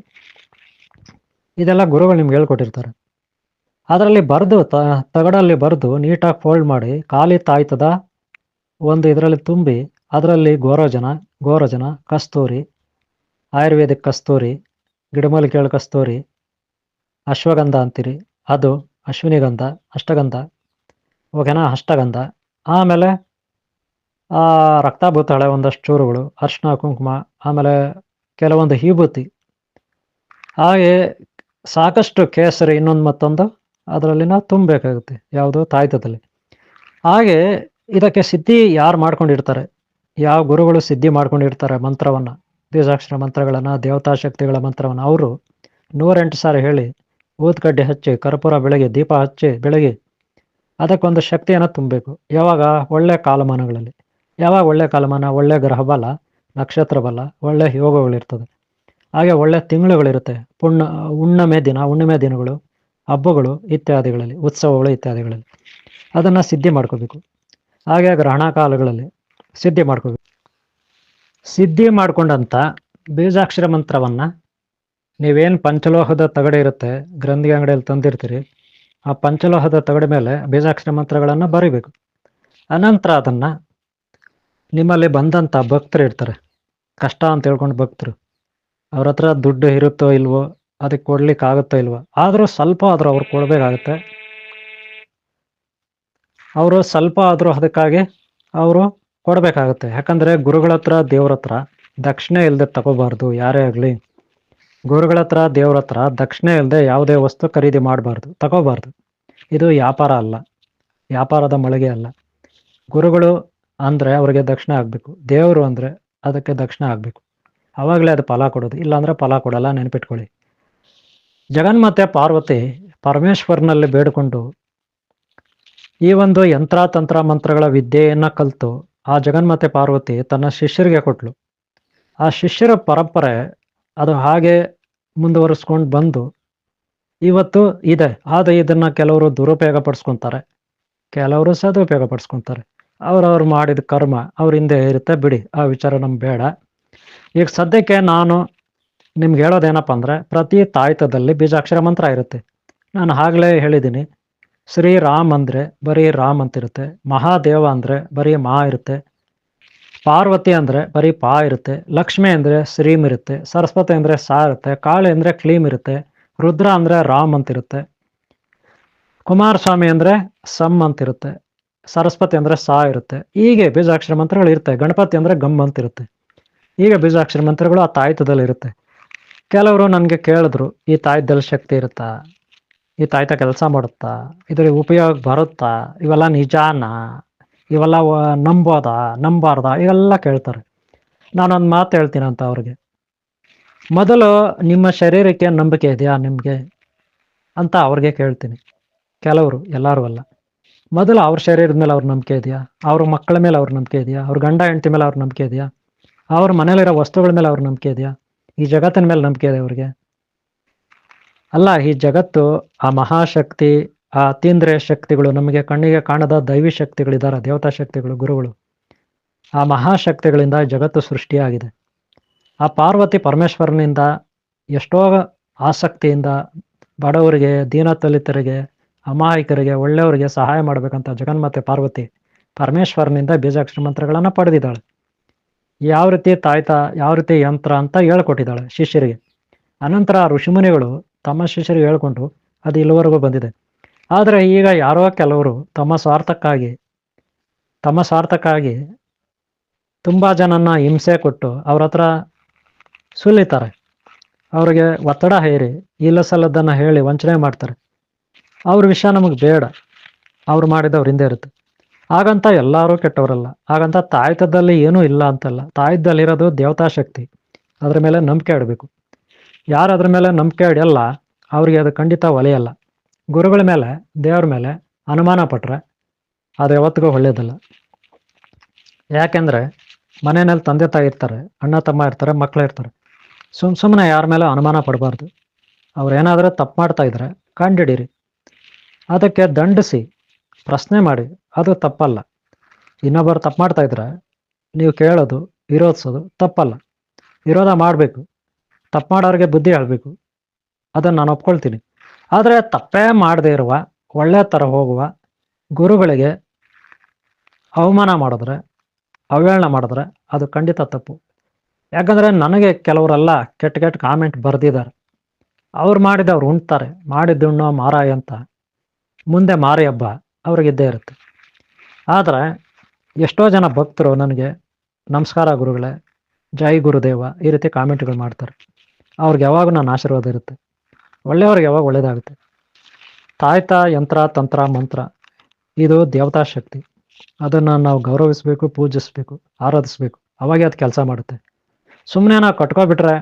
Speaker 1: ಇದೆಲ್ಲ ಗುರುಗಳು ನಿಮ್ಗೆ ಹೇಳ್ಕೊಟ್ಟಿರ್ತಾರೆ. ಅದರಲ್ಲಿ ಬರೆದು ತಗಡಲ್ಲಿ ಬರೆದು ನೀಟಾಗಿ ಫೋಲ್ಡ್ ಮಾಡಿ ಖಾಲಿ ತಾಯ್ತದ ಒಂದು ಇದರಲ್ಲಿ ತುಂಬಿ, ಅದರಲ್ಲಿ ಗೋರೋಜನ, ಕಸ್ತೂರಿ, ಆಯುರ್ವೇದಿಕ್ ಕಸ್ತೂರಿ, ಗಿಡಮೂಲಿಕೆಗಳ ಕಸ್ತೂರಿ, ಅಶ್ವಗಂಧ ಅಂತೀರಿ ಅದು, ಅಶ್ವಿನಿಗಂಧ, ಅಷ್ಟಗಂಧ, ಓಕೆನಾ, ಅಷ್ಟಗಂಧ, ಆಮೇಲೆ ರಕ್ತಾಭೂತ ಹಳೆ ಒಂದಷ್ಟು ಚೂರುಗಳು, ಅರ್ಶಿನ ಕುಂಕುಮ, ಆಮೇಲೆ ಕೆಲವೊಂದು ವಿಭೂತಿ, ಹಾಗೆ ಸಾಕಷ್ಟು ಕೇಸರಿ, ಇನ್ನೊಂದು ಮತ್ತೊಂದು ಅದರಲ್ಲಿ ನಾವು ತುಂಬಬೇಕಾಗುತ್ತೆ, ಯಾವುದು ತಾಯ್ತದಲ್ಲಿ. ಹಾಗೆ ಇದಕ್ಕೆ ಸಿದ್ಧಿ ಯಾರು ಮಾಡ್ಕೊಂಡಿರ್ತಾರೆ, ಯಾವ ಗುರುಗಳು ಸಿದ್ಧಿ ಮಾಡ್ಕೊಂಡಿರ್ತಾರೆ ಮಂತ್ರವನ್ನು, ಬೀಜಾಕ್ಷರ ಮಂತ್ರಗಳನ್ನು, ದೇವತಾ ಶಕ್ತಿಗಳ ಮಂತ್ರವನ್ನು, ಅವರು 108 ಸಾರಿ ಹೇಳಿ ಊದ್ಕಡ್ಡಿ ಹಚ್ಚಿ, ಕರ್ಪೂರ ಬೆಳಗ್ಗೆ, ದೀಪ ಹಚ್ಚಿ ಬೆಳಗ್ಗೆ ಅದಕ್ಕೊಂದು ಶಕ್ತಿಯನ್ನು ತುಂಬಬೇಕು. ಯಾವಾಗ? ಒಳ್ಳೆ ಕಾಲಮಾನಗಳಲ್ಲಿ. ಯಾವಾಗ ಒಳ್ಳೆ ಕಾಲಮಾನ? ಒಳ್ಳೆ ಗ್ರಹ ಬಲ, ನಕ್ಷತ್ರ ಬಲ, ಒಳ್ಳೆ ಯೋಗಗಳಿರ್ತದೆ. ಹಾಗೆ ಒಳ್ಳೆ ತಿಂಗಳುಗಳಿರುತ್ತೆ, ಹುಣ್ಣಿಮೆ ದಿನಗಳು, ಹಬ್ಬಗಳು ಇತ್ಯಾದಿಗಳಲ್ಲಿ, ಉತ್ಸವಗಳು ಇತ್ಯಾದಿಗಳಲ್ಲಿ ಅದನ್ನು ಸಿದ್ಧಿ ಮಾಡ್ಕೋಬೇಕು. ಹಾಗೆ ಗ್ರಹಣ ಕಾಲಗಳಲ್ಲಿ ಸಿದ್ಧಿ ಮಾಡ್ಕೋಬೇಕು. ಸಿದ್ಧಿ ಮಾಡ್ಕೊಂಡಂಥ ಬೀಜಾಕ್ಷರ ಮಂತ್ರವನ್ನು ನೀವೇನು ಪಂಚಲೋಹದ ತಗಡೆ ಇರುತ್ತೆ, ಗ್ರಂಥಿ ಅಂಗಡಿಯಲ್ಲಿ ತಂದಿರ್ತೀರಿ, ಆ ಪಂಚಲೋಹದ ತಗಡ ಮೇಲೆ ಬೀಜಾಕ್ಷರ ಮಂತ್ರಗಳನ್ನು ಬರೀಬೇಕು. ಅನಂತರ ಅದನ್ನು ನಿಮ್ಮಲ್ಲಿ ಬಂದಂಥ ಭಕ್ತರು ಇರ್ತಾರೆ, ಕಷ್ಟ ಅಂತ ಹೇಳ್ಕೊಂಡು ಭಕ್ತರು, ಅವ್ರ ಹತ್ರ ದುಡ್ಡು ಇರುತ್ತೋ ಇಲ್ವೋ, ಅದಕ್ಕೆ ಕೊಡ್ಲಿಕ್ಕೆ ಆಗುತ್ತೋ ಇಲ್ವೋ, ಆದರೂ ಸ್ವಲ್ಪ ಆದರೂ ಅವ್ರು ಕೊಡಬೇಕಾಗತ್ತೆ. ಅವರು ಸ್ವಲ್ಪ ಆದರೂ ಅದಕ್ಕಾಗಿ ಅವರು ಕೊಡಬೇಕಾಗುತ್ತೆ. ಯಾಕಂದರೆ ಗುರುಗಳ ಹತ್ರ, ದೇವ್ರ ಹತ್ರ ದಕ್ಷಿಣೆ ಇಲ್ಲದೆ ತಗೋಬಾರ್ದು. ಯಾರೇ ಆಗಲಿ ಗುರುಗಳ ಹತ್ರ, ದೇವ್ರ ಹತ್ರ ದಕ್ಷಿಣೆ ಇಲ್ಲದೆ ಯಾವುದೇ ವಸ್ತು ಖರೀದಿ ಮಾಡಬಾರ್ದು, ತಗೋಬಾರ್ದು. ಇದು ವ್ಯಾಪಾರ ಅಲ್ಲ, ವ್ಯಾಪಾರದ ಮಳಿಗೆ ಅಲ್ಲ. ಗುರುಗಳು ಅಂದರೆ ಅವರಿಗೆ ದಕ್ಷಿಣೆ ಆಗಬೇಕು, ದೇವರು ಅಂದರೆ ಅದಕ್ಕೆ ದಕ್ಷಿಣೆ ಆಗಬೇಕು. ಆವಾಗಲೇ ಅದು ಫಲ ಕೊಡೋದು, ಇಲ್ಲಾಂದರೆ ಫಲ ಕೊಡಲ್ಲ, ನೆನಪಿಟ್ಕೊಳ್ಳಿ. ಜಗನ್ಮಾತೆ ಪಾರ್ವತಿ ಪರಮೇಶ್ವರನಲ್ಲಿ ಬೇಡಿಕೊಂಡು ಈ ಒಂದು ಯಂತ್ರ ತಂತ್ರ ಮಂತ್ರಗಳ ವಿದ್ಯೆಯನ್ನು ಕಲಿತು ಆ ಜಗನ್ಮಾತೆ ಪಾರ್ವತಿ ತನ್ನ ಶಿಷ್ಯರಿಗೆ ಕೊಟ್ಟಳು. ಆ ಶಿಷ್ಯರ ಪರಂಪರೆ ಅದು ಹಾಗೆ ಮುಂದುವರಿಸ್ಕೊಂಡು ಬಂದು ಇವತ್ತು ಇದೆ. ಆದರೆ ಇದನ್ನು ಕೆಲವರು ದುರುಪಯೋಗ ಪಡಿಸ್ಕೊತಾರೆ, ಕೆಲವರು ಸದುಪಯೋಗ ಪಡಿಸ್ಕೊತಾರೆ. ಅವ್ರವ್ರು ಮಾಡಿದ ಕರ್ಮ ಅವ್ರ ಹಿಂದೆ ಇರುತ್ತೆ, ಬಿಡಿ, ಆ ವಿಚಾರ ನಮ್ಗೆ ಬೇಡ. ಈಗ ಸದ್ಯಕ್ಕೆ ನಾನು ನಿಮ್ಗೆ ಹೇಳೋದೇನಪ್ಪ ಅಂದರೆ, ಪ್ರತಿ ತಾಯ್ತದಲ್ಲಿ ಬೀಜಾಕ್ಷರ ಮಂತ್ರ ಇರುತ್ತೆ. ನಾನು ಆಗಲೇ ಹೇಳಿದ್ದೀನಿ, ಶ್ರೀರಾಮ್ ಅಂದರೆ ಬರೀ ರಾಮ್ ಅಂತಿರುತ್ತೆ, ಮಹಾದೇವ ಅಂದರೆ ಬರೀ ಮಾ ಇರುತ್ತೆ, ಪಾರ್ವತಿ ಅಂದರೆ ಬರೀ ಪಾ ಇರುತ್ತೆ, ಲಕ್ಷ್ಮಿ ಅಂದರೆ ಶ್ರೀಮ್ ಇರುತ್ತೆ, ಸರಸ್ವತಿ ಅಂದರೆ ಸಾ ಇರುತ್ತೆ, ಕಾಳಿ ಅಂದರೆ ಕ್ಲೀಮ್ ಇರುತ್ತೆ, ರುದ್ರ ಅಂದರೆ ರಾಮ್ ಅಂತಿರುತ್ತೆ, ಕುಮಾರಸ್ವಾಮಿ ಅಂದರೆ ಸಮ್ ಅಂತಿರುತ್ತೆ, ಸರಸ್ವತಿ ಅಂದರೆ ಸಾ ಇರುತ್ತೆ. ಹೀಗೆ ಬೀಜಾಕ್ಷರ ಮಂತ್ರಗಳು ಇರುತ್ತೆ. ಗಣಪತಿ ಅಂದರೆ ಗಮ್ ಅಂತಿರುತ್ತೆ. ಈಗ ಬೀಜಾಕ್ಷರ ಮಂತ್ರಗಳು ಆ ತಾಯ್ತದಲ್ಲಿ ಇರುತ್ತೆ. ಕೆಲವರು ನನಗೆ ಕೇಳಿದ್ರು, ಈ ತಾಯ್ತದಲ್ಲಿ ಶಕ್ತಿ ಇರುತ್ತಾ, ಈ ತಾಯ್ತ ಕೆಲಸ ಮಾಡುತ್ತಾ, ಇದ್ರ ಉಪಯೋಗ ಬರುತ್ತಾ, ಇವೆಲ್ಲ ನಿಜಾನ, ಇವೆಲ್ಲ ನಂಬೋದಾ ನಂಬಾರ್ದಾ, ಇವೆಲ್ಲ ಕೇಳ್ತಾರೆ. ನಾನೊಂದು ಮಾತು ಹೇಳ್ತೀನಿ ಅಂತ ಅವ್ರಿಗೆ, ಮೊದಲು ನಿಮ್ಮ ಶರೀರಕ್ಕೆ ನಂಬಿಕೆ ಇದೆಯಾ ನಿಮಗೆ ಅಂತ ಅವ್ರಿಗೆ ಕೇಳ್ತೀನಿ. ಕೆಲವರು, ಎಲ್ಲರೂ ಅಲ್ಲ. ಮೊದಲು ಅವ್ರ ಶರೀರದ ಮೇಲೆ ಅವ್ರ ನಂಬಿಕೆ ಇದೆಯಾ, ಅವ್ರ ಮಕ್ಕಳ ಮೇಲೆ ಅವ್ರ ನಂಬಿಕೆ ಇದೆಯಾ, ಅವ್ರ ಗಂಡ ಹೆಂಡತಿ ಮೇಲೆ ಅವ್ರ ನಂಬಿಕೆ ಇದೆಯಾ, ಅವ್ರ ಮನೇಲಿರೋ ವಸ್ತುಗಳ ಮೇಲೆ ಅವ್ರ ನಂಬಿಕೆ ಇದೆಯಾ? ಈ ಜಗತ್ತಿನ ಮೇಲೆ ನಂಬಿಕೆ ಇದೆ ಅವ್ರಿಗೆ? ಅಲ್ಲ, ಈ ಜಗತ್ತು, ಆ ಮಹಾಶಕ್ತಿ, ಆ ಅತೀಂದ್ರಿಯ ಶಕ್ತಿಗಳು, ನಮಗೆ ಕಣ್ಣಿಗೆ ಕಾಣದ ದೈವಿ ಶಕ್ತಿಗಳಿದ್ದಾರೆ, ದೇವತಾ ಶಕ್ತಿಗಳು, ಗುರುಗಳು. ಆ ಮಹಾಶಕ್ತಿಗಳಿಂದ ಜಗತ್ತು ಸೃಷ್ಟಿಯಾಗಿದೆ. ಆ ಪಾರ್ವತಿ ಪರಮೇಶ್ವರನಿಂದ ಎಷ್ಟೋ ಆಸಕ್ತಿಯಿಂದ ಬಡವರಿಗೆ, ದೀನದಲಿತರಿಗೆ, ಅಮಾಯಕರಿಗೆ, ಒಳ್ಳೆಯವರಿಗೆ ಸಹಾಯ ಮಾಡಬೇಕಂತ ಜಗನ್ಮಾತೆ ಪಾರ್ವತಿ ಪರಮೇಶ್ವರನಿಂದ ಬೀಜಾಕ್ಷರ ಮಂತ್ರಗಳನ್ನು ಪಡೆದಿದ್ದಾಳೆ. ಯಾವ ರೀತಿ ತಾಯ್ತ, ಯಾವ ರೀತಿ ಯಂತ್ರ ಅಂತ ಹೇಳ್ಕೊಟ್ಟಿದ್ದಾಳೆ ಶಿಷ್ಯರಿಗೆ. ಅನಂತರ ಆ ಋಷಿಮುನಿಗಳು ತಮ್ಮ ಶಿಷ್ಯರಿಗೆ ಹೇಳ್ಕೊಂಡು ಅದು ಇಲ್ಲಿವರೆಗೂ ಬಂದಿದೆ. ಆದರೆ ಈಗ ಯಾರೋ ಕೆಲವರು ತಮ್ಮ ಸ್ವಾರ್ಥಕ್ಕಾಗಿ ತುಂಬ ಜನನ್ನ ಹಿಂಸೆ ಕೊಟ್ಟು ಅವ್ರ ಹತ್ರ ಸುಲಿತಾರೆ. ಅವ್ರಿಗೆ ಒತ್ತಡ ಹೇರಿ ಇಲ್ಲ ಸಲ್ಲದನ್ನು ಹೇಳಿ ವಂಚನೆ ಮಾಡ್ತಾರೆ. ಅವ್ರ ವಿಷಯ ನಮಗೆ ಬೇಡ, ಅವ್ರು ಮಾಡಿದವ್ರು ಹಿಂದೆ ಇರುತ್ತೆ. ಹಾಗಂತ ಎಲ್ಲರೂ ಕೆಟ್ಟವರಲ್ಲ. ಹಾಗಂತ ತಾಯ್ತದಲ್ಲಿ ಏನೂ ಇಲ್ಲ ಅಂತಲ್ಲ. ತಾಯ್ತದಲ್ಲಿರೋದು ದೇವತಾ ಶಕ್ತಿ, ಅದ್ರ ಮೇಲೆ ನಂಬಿಕೆ ಇಡಬೇಕು. ಯಾರು ಅದ್ರ ಮೇಲೆ ನಂಬಿಕೆ ಇಡಲ್ಲ ಅವ್ರಿಗೆ ಅದು ಖಂಡಿತ ಒಲೆಯಲ್ಲ. ಗುರುಗಳ ಮೇಲೆ, ದೇವ್ರ ಮೇಲೆ ಅನುಮಾನ ಪಟ್ರೆ ಅದು ಯಾವತ್ತಿಗೂ ಒಳ್ಳೇದಲ್ಲ. ಯಾಕೆಂದರೆ ಮನೆಯಲ್ಲಿ ತಂದೆ ತಾಯಿ ಇರ್ತಾರೆ, ಅಣ್ಣ ತಮ್ಮ ಇರ್ತಾರೆ, ಮಕ್ಕಳು ಇರ್ತಾರೆ. ಸುಮ್ಮನೆ ಯಾರ ಮೇಲೆ ಅನುಮಾನ ಪಡಬಾರ್ದು. ಅವ್ರು ಏನಾದರೂ ತಪ್ಪು ಮಾಡ್ತಾ ಇದ್ರೆ ಕಂಡಿಡೀರಿ, ಅದಕ್ಕೆ ದಂಡಿಸಿ, ಪ್ರಶ್ನೆ ಮಾಡಿ. ಅದು ತಪ್ಪಲ್ಲ. ಇನ್ನೊಬ್ಬರು ತಪ್ಪು ಮಾಡ್ತಾ ಇದ್ರೆ ನೀವು ಕೇಳೋದು, ವಿರೋಧಿಸೋದು ತಪ್ಪಲ್ಲ. ವಿರೋಧ ಮಾಡಬೇಕು, ತಪ್ಪು ಮಾಡೋರಿಗೆ ಬುದ್ಧಿ ಹೇಳಬೇಕು, ಅದನ್ನು ನಾನು ಒಪ್ಕೊಳ್ತೀನಿ. ಆದರೆ ತಪ್ಪೇ ಮಾಡದೇ ಇರುವ, ಒಳ್ಳೆ ಥರ ಹೋಗುವ ಗುರುಗಳಿಗೆ ಅವಮಾನ ಮಾಡಿದ್ರೆ, ಅವಹೇಳನ ಮಾಡಿದ್ರೆ ಅದು ಖಂಡಿತ ತಪ್ಪು. ಯಾಕಂದರೆ ನನಗೆ ಕೆಲವರೆಲ್ಲ ಕೆಟ್ಟ ಕಾಮೆಂಟ್ ಬರೆದಿದ್ದಾರೆ. ಅವ್ರು ಮಾಡಿದವ್ರು ಉಣ್ತಾರೆ, ಮಾಡಿದ್ದುಣ್ಣೋ ಮಾರಾಯ ಅಂತ ಮುಂದೆ ಮಾರಿ ಹಬ್ಬ ಅವ್ರಿಗಿದ್ದೇ ಇರುತ್ತೆ. ಆದರೆ ಎಷ್ಟೋ ಜನ ಭಕ್ತರು ನನಗೆ ನಮಸ್ಕಾರ ಗುರುಗಳೇ, ಜೈ ಗುರುದೇವ ಈ ರೀತಿ ಕಾಮೆಂಟ್ಗಳು ಮಾಡ್ತಾರೆ. ಅವ್ರಿಗೆ ಯಾವಾಗ ನನ್ನ ಆಶೀರ್ವಾದ ಇರುತ್ತೆ. ಒಳ್ಳೆಯವ್ರಿಗೆ ಯಾವಾಗ ಒಳ್ಳೇದಾಗುತ್ತೆ. ತಾಯ್ತ, ಯಂತ್ರ, ತಂತ್ರ, ಮಂತ್ರ ಇದು ದೇವತಾ ಶಕ್ತಿ. ಅದನ್ನು ನಾವು ಗೌರವಿಸಬೇಕು, ಪೂಜಿಸಬೇಕು, ಆರಾಧಿಸ್ಬೇಕು. ಅವಾಗೆ ಅದು ಕೆಲಸ ಮಾಡುತ್ತೆ. ಸುಮ್ಮನೆ ನಾವು ಕಟ್ಕೊಬಿಟ್ರೆ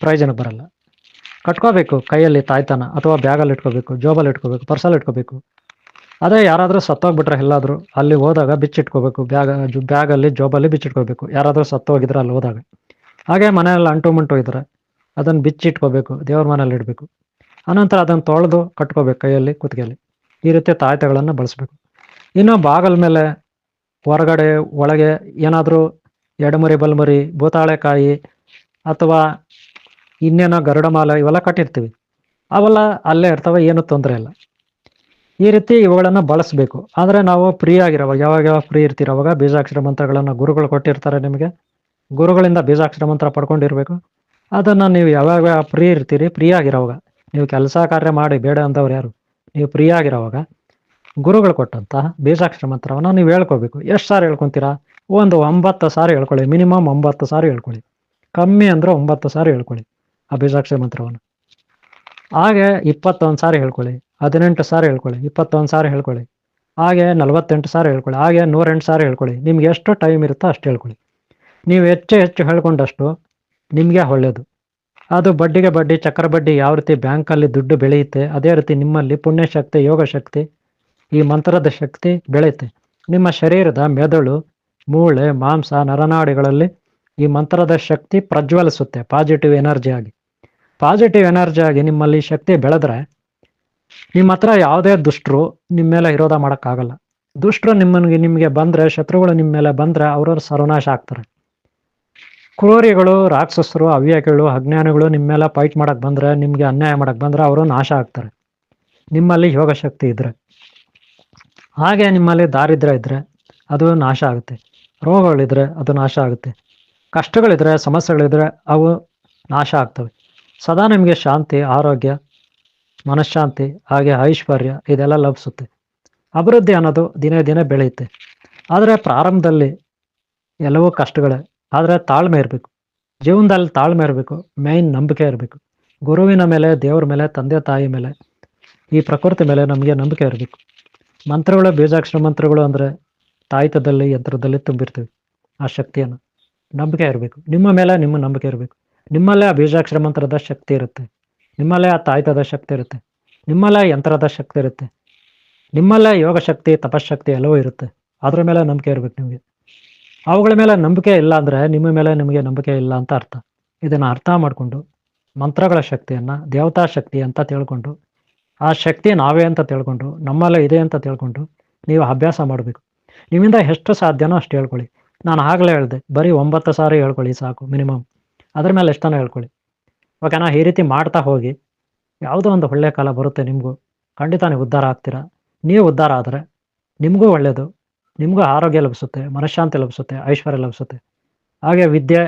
Speaker 1: ಪ್ರಯೋಜನ ಬರಲ್ಲ. ಕಟ್ಕೋಬೇಕು ಕೈಯಲ್ಲಿ ತಾಯ್ತನ, ಅಥವಾ ಬ್ಯಾಗಲ್ಲಿ ಇಟ್ಕೋಬೇಕು, ಜೋಬಲ್ಲಿ ಇಟ್ಕೋಬೇಕು, ಪರ್ಸಲ್ಲಿ ಇಟ್ಕೋಬೇಕು. ಅದೇ ಯಾರಾದರೂ ಸತ್ತೋಗ್ಬಿಟ್ರೆ ಎಲ್ಲಾದರೂ ಅಲ್ಲಿ ಹೋದಾಗ ಬಿಚ್ಚಿಟ್ಕೋಬೇಕು. ಬ್ಯಾಗಲ್ಲಿ, ಜೋಬಲ್ಲಿ ಬಿಚ್ಚಿಟ್ಕೋಬೇಕು. ಯಾರಾದರೂ ಸತ್ತೋಗಿದ್ರೆ ಅಲ್ಲಿ ಹೋದಾಗ. ಹಾಗೆ ಮನೆಯಲ್ಲಿ ಅಂಟು ಮುಂಟು ಇದ್ರೆ ಅದನ್ನು ಬಿಚ್ಚಿಟ್ಕೋಬೇಕು, ದೇವ್ರ ಮನೇಲಿ ಇಡಬೇಕು. ಅನಂತರ ಅದನ್ನು ತೊಳೆದು ಕಟ್ಕೋಬೇಕು ಕೈಯಲ್ಲಿ, ಕುತ್ತಿಗೆಯಲ್ಲಿ. ಈ ರೀತಿ ತಾಯ್ತಗಳನ್ನು ಬಳಸಬೇಕು. ಇನ್ನು ಬಾಗಲ ಮೇಲೆ, ಹೊರಗಡೆ, ಒಳಗೆ ಏನಾದರೂ ಎಡಮುರಿ ಬಲಮುರಿ, ಭೂತಾಳೆಕಾಯಿ ಅಥವಾ ಇನ್ನೇನೋ ಗರುಡಮಾಲೆ ಇವೆಲ್ಲ ಕಟ್ಟಿರ್ತೀವಿ, ಅವೆಲ್ಲ ಅಲ್ಲೇ ಇರ್ತವೆ, ಏನೂ ತೊಂದರೆ ಇಲ್ಲ. ಈ ರೀತಿ ಇವುಗಳನ್ನು ಬಳಸಬೇಕು. ಆದರೆ ನಾವು ಫ್ರೀ ಆಗಿರೋವಾಗ, ಯಾವಾಗ ಫ್ರೀ ಇರ್ತಿರೋವಾಗ ಬೀಜಾಕ್ಷರ ಮಂತ್ರಗಳನ್ನು ಗುರುಗಳು ಕೊಟ್ಟಿರ್ತಾರೆ ನಿಮಗೆ. ಗುರುಗಳಿಂದ ಬೀಜಾಕ್ಷರ ಮಂತ್ರ ಪಡ್ಕೊಂಡಿರ್ಬೇಕು. ಅದನ್ನು ನೀವು ಯಾವಾಗ ಫ್ರೀ ಇರ್ತೀರಿ, ಫ್ರೀ ಆಗಿರೋವಾಗ, ನೀವು ಕೆಲಸ ಕಾರ್ಯ ಮಾಡಿ ಬೇಡ ಅಂದವ್ರು ಯಾರು, ನೀವು ಫ್ರೀ ಆಗಿರೋವಾಗ ಗುರುಗಳು ಕೊಟ್ಟಂತಹ ಬೀಜಾಕ್ಷರ ಮಂತ್ರವನ್ನು ನೀವು ಹೇಳ್ಕೋಬೇಕು. ಎಷ್ಟು ಸಾರಿ ಹೇಳ್ಕೊತೀರಾ? ಒಂದು 9 ಸಾರಿ ಹೇಳ್ಕೊಳ್ಳಿ. ಮಿನಿಮಮ್ 9 ಸಾರಿ ಹೇಳ್ಕೊಳ್ಳಿ. ಕಮ್ಮಿ ಅಂದರೆ 9 ಸಾರಿ ಹೇಳ್ಕೊಳ್ಳಿ ಆ ಬೀಜಾಕ್ಷರ ಮಂತ್ರವನ್ನು. ಹಾಗೆ 21 ಸಾರಿ ಹೇಳ್ಕೊಳ್ಳಿ, 18 ಸಾರಿ ಹೇಳ್ಕೊಳ್ಳಿ, 21 ಸಾರಿ ಹೇಳ್ಕೊಳ್ಳಿ, ಹಾಗೆ 48 ಸಾರಿ ಹೇಳ್ಕೊಳ್ಳಿ, ಹಾಗೆ 108 ಸಾರಿ ಹೇಳ್ಕೊಳ್ಳಿ. ನಿಮ್ಗೆ ಎಷ್ಟು ಟೈಮ್ ಇರುತ್ತೋ ಅಷ್ಟು ಹೇಳ್ಕೊಳ್ಳಿ. ನೀವು ಹೆಚ್ಚು ಹೇಳ್ಕೊಂಡಷ್ಟು ನಿಮಗೆ ಒಳ್ಳೆಯದು. ಅದು ಬಡ್ಡಿಗೆ ಬಡ್ಡಿ, ಚಕ್ರ ಬಡ್ಡಿ ಯಾವ ರೀತಿ ಬ್ಯಾಂಕಲ್ಲಿ ದುಡ್ಡು ಬೆಳೆಯುತ್ತೆ, ಅದೇ ರೀತಿ ನಿಮ್ಮಲ್ಲಿ ಪುಣ್ಯಶಕ್ತಿ, ಯೋಗ ಶಕ್ತಿ, ಈ ಮಂತ್ರದ ಶಕ್ತಿ ಬೆಳೆಯುತ್ತೆ. ನಿಮ್ಮ ಶರೀರದ ಮೆದುಳು, ಮೂಳೆ, ಮಾಂಸ, ನರನಾಡಿಗಳಲ್ಲಿ ಈ ಮಂತ್ರದ ಶಕ್ತಿ ಪ್ರಜ್ವಲಿಸುತ್ತೆ. ಪಾಸಿಟಿವ್ ಎನರ್ಜಿ ಆಗಿ ನಿಮ್ಮಲ್ಲಿ ಶಕ್ತಿ ಬೆಳೆದ್ರೆ ನಿಮ್ಮ ಹತ್ರ ಯಾವುದೇ ದುಷ್ಟರು ನಿಮ್ಮ ಮೇಲೆ ವಿರೋಧ ಮಾಡೋಕ್ಕಾಗಲ್ಲ. ದುಷ್ಟರು ನಿಮಗೆ ಬಂದರೆ, ಶತ್ರುಗಳು ನಿಮ್ಮ ಮೇಲೆ ಬಂದರೆ ಅವ್ರವ್ರ ಸರ್ವನಾಶ ಆಗ್ತಾರೆ. ಕ್ರೂರಿಗಳು, ರಾಕ್ಷಸರು, ಅವ್ಯಾಕಿಗಳು, ಅಜ್ಞಾನಿಗಳು ನಿಮ್ಮ ಮೇಲೆ ಫೈಟ್ ಮಾಡೋಕ್ಕೆ ಬಂದರೆ, ನಿಮಗೆ ಅನ್ಯಾಯ ಮಾಡೋಕ್ಕೆ ಬಂದರೆ ಅವರು ನಾಶ ಆಗ್ತಾರೆ ನಿಮ್ಮಲ್ಲಿ ಯೋಗ ಶಕ್ತಿ ಇದ್ದರೆ. ಹಾಗೆ ನಿಮ್ಮಲ್ಲಿ ದಾರಿದ್ರ್ಯ ಇದ್ದರೆ ಅದು ನಾಶ ಆಗುತ್ತೆ. ರೋಗಗಳಿದ್ರೆ ಅದು ನಾಶ ಆಗುತ್ತೆ. ಕಷ್ಟಗಳಿದ್ರೆ, ಸಮಸ್ಯೆಗಳಿದ್ರೆ ಅವು ನಾಶ ಆಗ್ತವೆ. ಸದಾ ನಿಮಗೆ ಶಾಂತಿ, ಆರೋಗ್ಯ, ಮನಃಶಾಂತಿ, ಹಾಗೆ ಐಶ್ವರ್ಯ ಇದೆಲ್ಲ ಲಭಿಸುತ್ತೆ. ಅಭಿವೃದ್ಧಿ ಅನ್ನೋದು ದಿನೇ ದಿನೇ ಬೆಳೆಯುತ್ತೆ. ಆದರೆ ಪ್ರಾರಂಭದಲ್ಲಿ ಎಲ್ಲವೂ ಕಷ್ಟಗಳೇ. ಆದರೆ ತಾಳ್ಮೆ ಇರಬೇಕು. ಜೀವನದಲ್ಲಿ ತಾಳ್ಮೆ ಇರಬೇಕು. ಮೇಯ್ನ್ ನಂಬಿಕೆ ಇರಬೇಕು. ಗುರುವಿನ ಮೇಲೆ, ದೇವ್ರ ಮೇಲೆ, ತಂದೆ ತಾಯಿ ಮೇಲೆ, ಈ ಪ್ರಕೃತಿ ಮೇಲೆ ನಮಗೆ ನಂಬಿಕೆ ಇರಬೇಕು. ಮಂತ್ರಗಳು, ಬೀಜಾಕ್ಷರ ಮಂತ್ರಗಳು ಅಂದರೆ ತಾಯ್ತದಲ್ಲಿ, ಯಂತ್ರದಲ್ಲಿ ತುಂಬಿರ್ತೀವಿ ಆ ಶಕ್ತಿಯನ್ನು. ನಂಬಿಕೆ ಇರಬೇಕು. ನಿಮ್ಮ ಮೇಲೆ ನಿಮ್ಮ ನಂಬಿಕೆ ಇರಬೇಕು. ನಿಮ್ಮಲ್ಲೇ ಆ ಬೀಜಾಕ್ಷರ ಮಂತ್ರದ ಶಕ್ತಿ ಇರುತ್ತೆ. ನಿಮ್ಮಲ್ಲೇ ಆ ತಾಯ್ತದ ಶಕ್ತಿ ಇರುತ್ತೆ. ನಿಮ್ಮಲ್ಲೇ ಯಂತ್ರದ ಶಕ್ತಿ ಇರುತ್ತೆ. ನಿಮ್ಮಲ್ಲೇ ಯೋಗ ಶಕ್ತಿ, ತಪಶಕ್ತಿ ಎಲ್ಲವೂ ಇರುತ್ತೆ. ಅದ್ರ ಮೇಲೆ ನಂಬಿಕೆ ಇರಬೇಕು ನಿಮಗೆ. ಅವುಗಳ ಮೇಲೆ ನಂಬಿಕೆ ಇಲ್ಲ ಅಂದರೆ ನಿಮ್ಮ ಮೇಲೆ ನಿಮಗೆ ನಂಬಿಕೆ ಇಲ್ಲ ಅಂತ ಅರ್ಥ. ಇದನ್ನು ಅರ್ಥ ಮಾಡಿಕೊಂಡು ಮಂತ್ರಗಳ ಶಕ್ತಿಯನ್ನು ದೇವತಾ ಶಕ್ತಿ ಅಂತ ತಿಳ್ಕೊಂಡು, ಆ ಶಕ್ತಿ ನಾವೇ ಅಂತ ತಿಳ್ಕೊಂಡು, ನಮ್ಮಲ್ಲೇ ಇದೆ ಅಂತ ತಿಳ್ಕೊಂಡು ನೀವು ಅಭ್ಯಾಸ ಮಾಡಬೇಕು. ನಿಮ್ಮಿಂದ ಎಷ್ಟು ಸಾಧ್ಯನೋ ಅಷ್ಟು ಹೇಳ್ಕೊಳ್ಳಿ. ನಾನು ಆಗಲೇ ಹೇಳಿದೆ, ಬರೀ 9 ಸಾರಿ ಹೇಳ್ಕೊಳ್ಳಿ ಸಾಕು ಮಿನಿಮಮ್. ಅದ್ರ ಮೇಲೆ ಎಷ್ಟನ ಹೇಳ್ಕೊಳ್ಳಿ. ಓಕೆನಾ? ಈ ರೀತಿ ಮಾಡ್ತಾ ಹೋಗಿ, ಯಾವುದೋ ಒಂದು ಒಳ್ಳೆಯ ಕಾಲ ಬರುತ್ತೆ ನಿಮಗೂ. ಖಂಡಿತ ನೀವು ಉದ್ಧಾರ ಆಗ್ತೀರಾ. ನೀವು ಉದ್ಧಾರ ಆದರೆ ನಿಮಗೂ ಒಳ್ಳೆಯದು, ನಿಮಗೂ ಆರೋಗ್ಯ ಲಭಿಸುತ್ತೆ, ಮನಃಶಾಂತಿ ಲಭಿಸುತ್ತೆ, ಐಶ್ವರ್ಯ ಲಭಿಸುತ್ತೆ. ಹಾಗೆ ವಿದ್ಯೆ,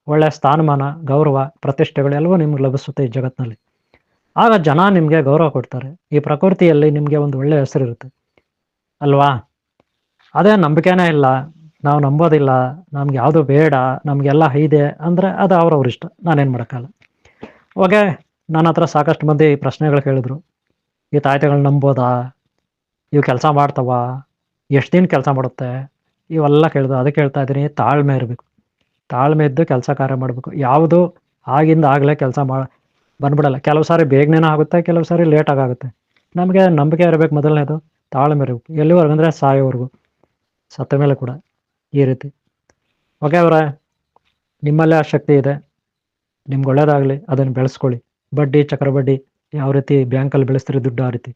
Speaker 1: ಒಳ್ಳೆಯ ಸ್ಥಾನಮಾನ, ಗೌರವ, ಪ್ರತಿಷ್ಠೆಗಳು ಎಲ್ಲವೂ ನಿಮ್ಗೆ ಲಭಿಸುತ್ತೆ ಈ ಜಗತ್ತಿನಲ್ಲಿ. ಆಗ ಜನ ನಿಮಗೆ ಗೌರವ ಕೊಡ್ತಾರೆ. ಈ ಪ್ರಕೃತಿಯಲ್ಲಿ ನಿಮಗೆ ಒಂದು ಒಳ್ಳೆಯ ಹೆಸರಿರುತ್ತೆ ಅಲ್ವಾ? ಅದೇ ನಂಬಿಕೆನೇ ಇಲ್ಲ, ನಾವು ನಂಬೋದಿಲ್ಲ, ನಮ್ಗೆ ಯಾವುದು ಬೇಡ, ನಮಗೆಲ್ಲ ಇದೆ ಅಂದರೆ ಅದು ಅವ್ರವ್ರ ಇಷ್ಟ, ನಾನೇನು ಮಾಡೋಕ್ಕಲ್ಲ. ಓಕೆ, ನನ್ನ ಹತ್ರ ಸಾಕಷ್ಟು ಮಂದಿ ಪ್ರಶ್ನೆಗಳು ಕೇಳಿದ್ರು. ಈ ತಾಯ್ತೆಗಳು ನಂಬೋದಾ, ಇವು ಕೆಲಸ ಮಾಡ್ತವ, ಎಷ್ಟು ದಿನ ಕೆಲಸ ಮಾಡುತ್ತೆ, ಇವೆಲ್ಲ ಕೇಳಿದ್ರು. ಅದಕ್ಕೆ ಹೇಳ್ತಾ ಇದ್ದೀನಿ, ತಾಳ್ಮೆ ಇರಬೇಕು. ತಾಳ್ಮೆ ಇದ್ದು ಕೆಲಸ ಕಾರ್ಯ ಮಾಡಬೇಕು. ಯಾವುದು ಆಗಿಂದ ಆಗಲೇ ಕೆಲಸ ಬಂದ್ಬಿಡಲ್ಲ. ಕೆಲವು ಸಾರಿ ಬೇಗನೆ ಆಗುತ್ತೆ, ಕೆಲವು ಸಾರಿ ಲೇಟಾಗಿ ಆಗುತ್ತೆ. ನಮಗೆ ನಂಬಿಕೆ ಇರಬೇಕು, ಮೊದಲನೇದು ತಾಳ್ಮೆ ಇರಬೇಕು. ಎಲ್ಲಿವರೆಗೂ ಅಂದರೆ ಸಾಯೋವರೆಗೂ, ಸತ್ತ ಮೇಲೆ ಕೂಡ ಈ ರೀತಿ. ಓಕೆ ಅವರೇ, ನಿಮ್ಮಲ್ಲೇ ಆ ಶಕ್ತಿ ಇದೆ, ನಿಮ್ಗೆ ಒಳ್ಳೇದಾಗಲಿ, ಅದನ್ನು ಬೆಳೆಸ್ಕೊಳ್ಳಿ. ಬಡ್ಡಿ ಚಕ್ರಬಡ್ಡಿ ಯಾವ ರೀತಿ ಬ್ಯಾಂಕಲ್ಲಿ ಬೆಳೆಸ್ತೀರಿ ದುಡ್ಡು, ಆ ರೀತಿ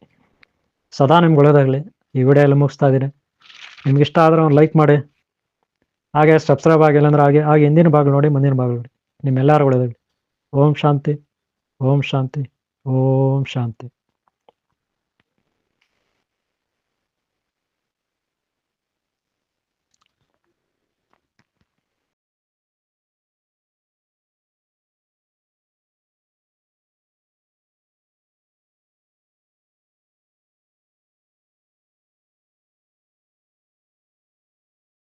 Speaker 1: ಸದಾ ನಿಮ್ಗೆ ಒಳ್ಳೇದಾಗಲಿ. ಈ ವಿಡಿಯೋ ಎಲ್ಲ ಮುಗಿಸ್ತಾ ಇದ್ದೀನಿ. ನಿಮ್ಗೆ ಇಷ್ಟ ಆದರೆ ಒಂದು ಲೈಕ್ ಮಾಡಿ, ಹಾಗೆ ಸಬ್ಸ್ಕ್ರೈಬ್ ಆಗಿಲ್ಲ ಅಂದ್ರೆ ಹಾಗೆ ಹಿಂದಿನ ಭಾಗ ನೋಡಿ, ಮುಂದಿನ ಭಾಗ ನೋಡಿ. ನಿಮ್ಮೆಲ್ಲರೂ ಒಳ್ಳೇದಾಗಲಿ. ಓಂ ಶಾಂತಿ, ಓಂ ಶಾಂತಿ, ಓಂ ಶಾಂತಿ.